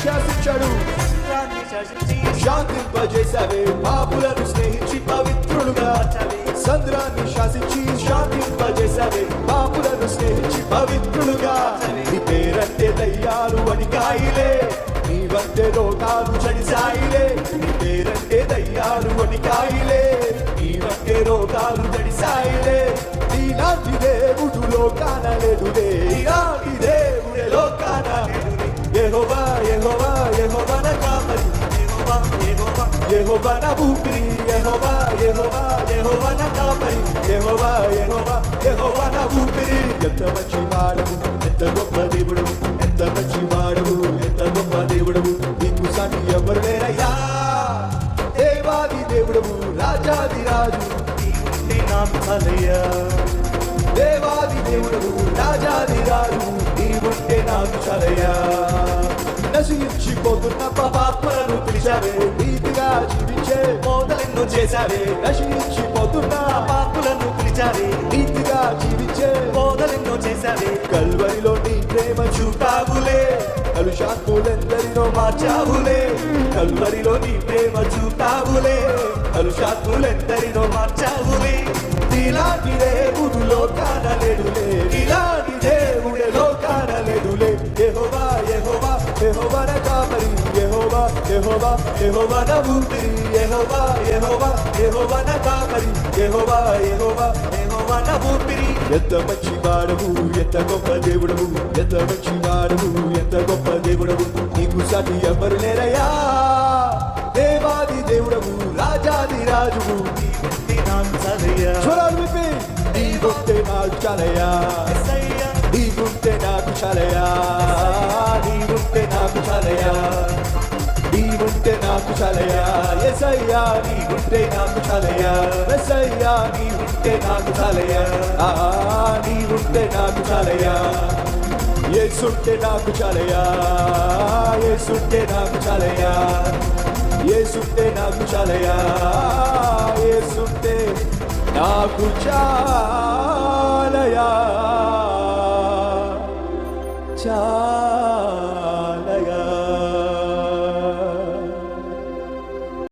శాసించాడు, శాంతింపజేశావే పాపులను స్నేహించి పవిత్రులుగా, సంద్రాన్ని శాసించి శాంతింపజేశావే పాపులను స్నేహించి పవిత్రులుగా. నీ పేరంటే దయ్యాలు వణికాయిలే, నీ వంటే రోగాలు చడిసాయిలే. నీ పేరంటే దయ్యాలు వణికాయిలే, నీ వంటే రోగాలు చడిసాయిలే. నీలాంటి దేవుడు లోకాన లేదులే, నీలాంటి దేవుడే లోకాన లేదులే. యెహోవా యెహోవా యెహోవా నా కాపరి, యెహోవా నా ఊపిరి, యెహోవా యెహోవా యెహోవా నా కాపరి, యెహోవా యెహోవా యెహోవా నా ఊపిరి. ఎంత మంచి వాడవు, ఎంత గొప్ప దేవుడవు, ఎంత మంచి వాడవు, ఎంత గొప్ప దేవుడవు. నీకు సాటి ఎవరు లేరయ్యా. దేవాది దేవుడవు, రాజాది రాజు, నాకు చాలయ్యా. దేవాది దేవుడవు, రాజాది రాజు, నీవుంటే నాకు చాలయ్యా. నశించిపోతున్న పాపాత్మలను పిలిచావే, నీతిగా జీవించే బోధలెన్నో చేశావే. నశించిపోతున్న పాపులను పిలిచావే, నీతిగా జీవించే బోధలెన్నో చేశావే. కల్వరిలో నీ ప్రేమ చూపావులే, కలుషాత్ములెందరినో మార్చావులే. కల్వరిలో నీ ప్రేమ చూపావులే, కలుషాత్ములెందరినో మార్చావులే. నీలాంటి దేవుడు లోకాన లేడులే, నీలాంటి దేవుడే లోకాన లేడులే. యెహోవా యెహోవా యెహోవా నా కాపరి, యెహోవా యెహోవా యెహోవా నా ఊపిరి, యెహోవా యెహోవా యెహోవా నా కాపరి, యెహోవా యెహోవా యెహోవా నా ఊపిరి. ఎంత మంచి వాడవు, ఎంత గొప్ప దేవుడవు, ఎంత మంచి వాడవు, ఎంత గొప్ప దేవుడవు. నీకు సాటి ఎవరు లేరయ్యా. దేవాది దేవుడవు, రాజాది రాజువు, స్వరాలు విప్పి నీవుంటే నాకు చాలయ్యా. నీవుంటే నాకు చాలయ్యా, నీవుంటే నాకు చాలయ్యా, నీవుంటే నాకు చాలయ్యా. యేసయ్యా నీవుంటే నాకు చాలయ్యా, యేసయ్యా నీవుంటే నాకు చాలయ్యా, నీవుంటే నాకు చాలయ్యా. యేసుంటే నాకు చాలయ్యా, యేసుంటే నాకు చాలయ్యా, యేసుంటే నాకు చాలయ్యా, యేసుంటే నాకు చాలయ్యా.